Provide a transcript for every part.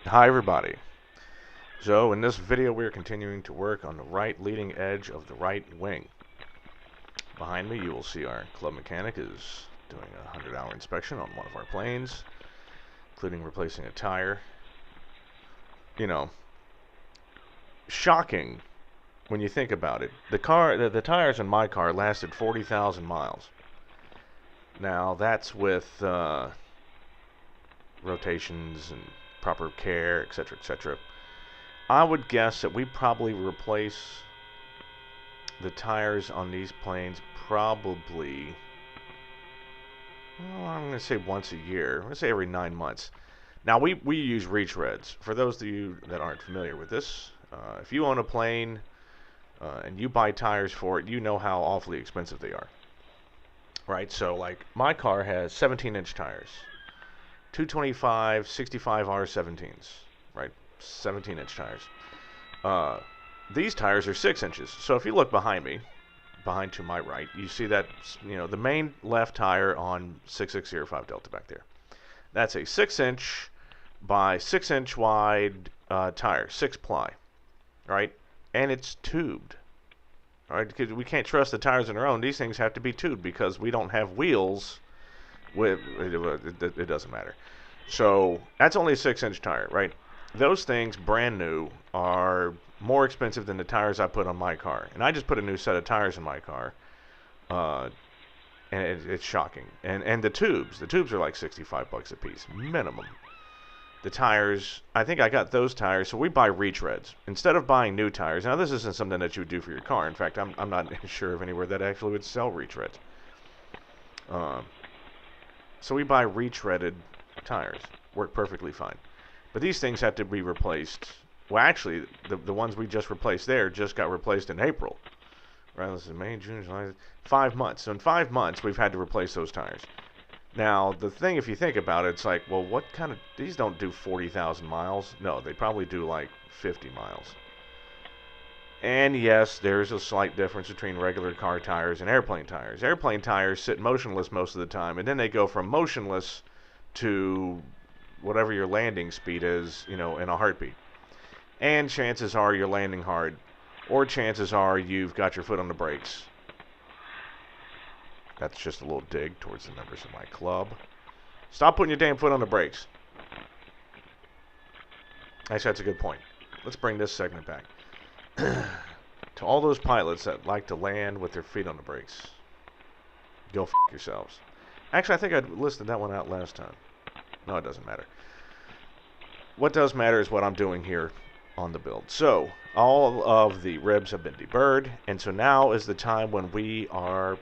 Hi everybody. So in this video we're continuing to work on the right leading edge of the right wing. Behind me you will see our club mechanic is doing a 100-hour inspection on one of our planes, including replacing a tire. You know, shocking when you think about it. The tires in my car lasted 40,000 miles. Now that's with rotations and proper care, etc., etc. I would guess that we probably replace the tires on these planes probably, well, I'm going to say once a year. I'm going to say every 9 months. Now, we use retreads. For those of you that aren't familiar with this, if you own a plane and you buy tires for it, you know how awfully expensive they are. Right? So, like, my car has 17-inch tires. 225, 65 R17s. Right? 17-inch tires. Uh, these tires are 6 inches. So if you look behind me, behind to my right, you see that, the main left tire on 6605 Delta back there. That's a 6-inch by 6-inch wide tire, 6-ply, right? And it's tubed, right? Because we can't trust the tires on our own. These things have to be tubed because we don't have wheels. It doesn't matter. So that's only a 6-inch tire, right? Those things, brand new, are more expensive than the tires I put on my car. And I just put a new set of tires in my car, uh, and it's shocking. And the tubes are like 65 bucks a piece, minimum. The tires, I think I got those tires, so we buy retreads. Instead of buying new tires, now this isn't something that you would do for your car. In fact, I'm not sure of anywhere that actually would sell retreads. So we buy retreaded tires. Work perfectly fine. But these things have to be replaced. Well, actually, the ones we just replaced there just got replaced in April. Right, this is May, June, July, 5 months. So in 5 months, we've had to replace those tires. Now, the thing, if you think about it, it's like, well, what kind of, these don't do 40,000 miles. No, they probably do like 50 miles. And yes, there's a slight difference between regular car tires and airplane tires. Airplane tires sit motionless most of the time, and then they go from motionless to whatever your landing speed is, in a heartbeat. And chances are you're landing hard, or chances are you've got your foot on the brakes. That's just a little dig towards the members of my club. Stop putting your damn foot on the brakes. Actually, that's a good point. Let's bring this segment back. To all those pilots that like to land with their feet on the brakes, go f*** yourselves. Actually, I think I listed that one out last time. No, it doesn't matter. What does matter is what I'm doing here on the build. So, all of the ribs have been deburred, and so now is the time when we are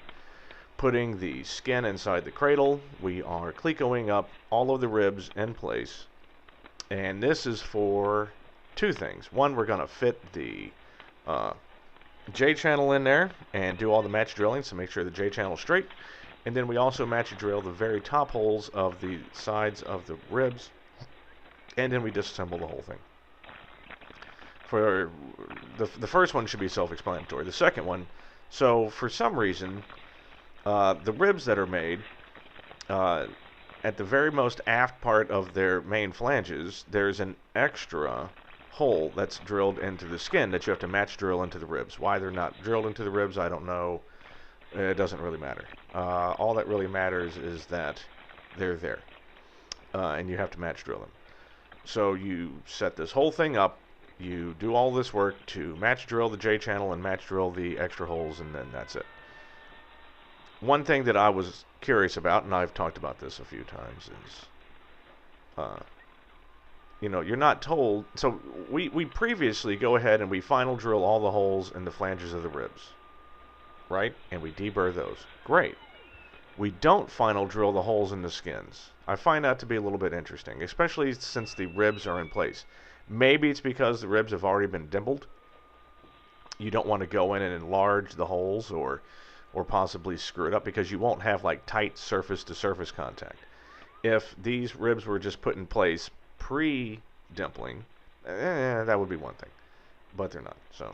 putting the skin inside the cradle. We are Clecoing up all of the ribs in place, and this is for two things. One, we're going to fit the J-channel in there and do all the match drilling to make sure the J-channel is straight. And then we also match drill the very top holes of the sides of the ribs, and then we disassemble the whole thing. For the first one should be self-explanatory. The second one, so for some reason, the ribs that are made, at the very most aft part of their main flanges, there's an extra hole that's drilled into the skin that you have to match drill into the ribs. Why they're not drilled into the ribs, I don't know. It doesn't really matter. All that really matters is that they're there, and you have to match drill them. So you set this whole thing up, you do all this work to match drill the J-channel and match drill the extra holes, and then that's it. One thing that I was curious about, and I've talked about this a few times, is you're not told. So we previously go ahead and we final drill all the holes in the flanges of the ribs, right? And we deburr those. Great. We don't final drill the holes in the skins. I find that to be a little bit interesting, especially since the ribs are in place. Maybe it's because the ribs have already been dimpled. You don't want to go in and enlarge the holes or possibly screw it up because you won't have like tight surface-to-surface contact. If these ribs were just put in place pre-dimpling, that would be one thing. But they're not. So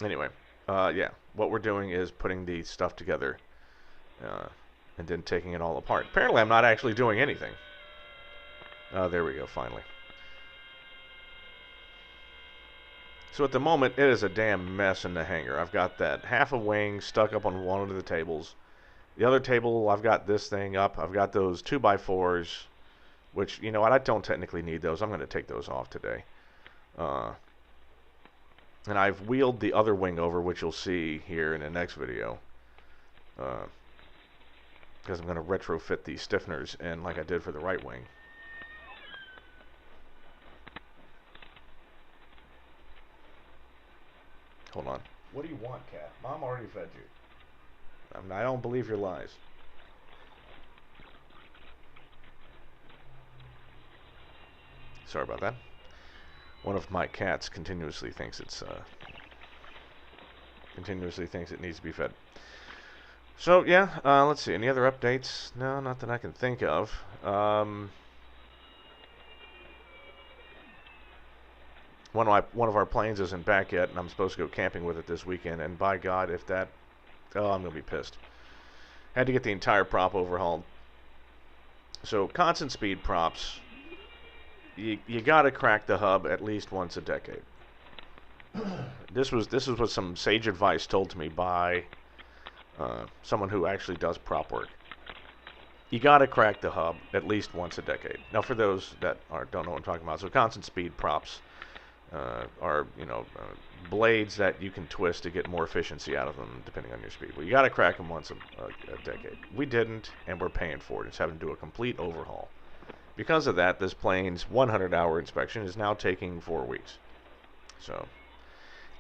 anyway, yeah, what we're doing is putting the stuff together and then taking it all apart. Apparently I'm not actually doing anything. There we go, finally. So at the moment, it is a damn mess in the hangar. I've got that half a wing stuck up on one of the tables. The other table, I've got this thing up. I've got those 2x4s, which, you know what, I don't technically need those. I'm going to take those off today. And I've wheeled the other wing over, which you'll see here in the next video. Because I'm going to retrofit the stiffeners in like I did for the right wing. Hold on. What do you want, cat? Mom already fed you. I don't believe your lies. Sorry about that. One of my cats continuously thinks it needs to be fed. So yeah, let's see. Any other updates? No, not that I can think of. One of our planes isn't back yet, and I'm supposed to go camping with it this weekend. And by God, if that, I'm gonna be pissed. Had to get the entire prop overhauled. So constant speed props. You gotta crack the hub at least once a decade. This was what some sage advice told to me by someone who actually does prop work. You gotta crack the hub at least once a decade. Now, for those that don't know what I'm talking about, so constant speed props are blades that you can twist to get more efficiency out of them depending on your speed. Well, you gotta crack them once a decade. We didn't, and we're paying for it. It's having to do a complete overhaul. Because of that, this plane's 100-hour inspection is now taking 4 weeks. So,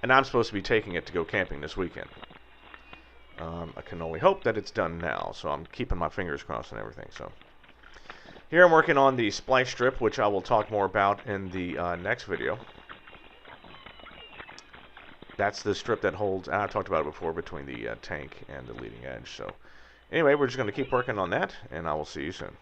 and I'm supposed to be taking it to go camping this weekend. I can only hope that it's done now, so I'm keeping my fingers crossed and everything. So, here I'm working on the splice strip, which I will talk more about in the next video. That's the strip that holds, and I've talked about it before, between the tank and the leading edge. So, anyway, we're just going to keep working on that, and I will see you soon.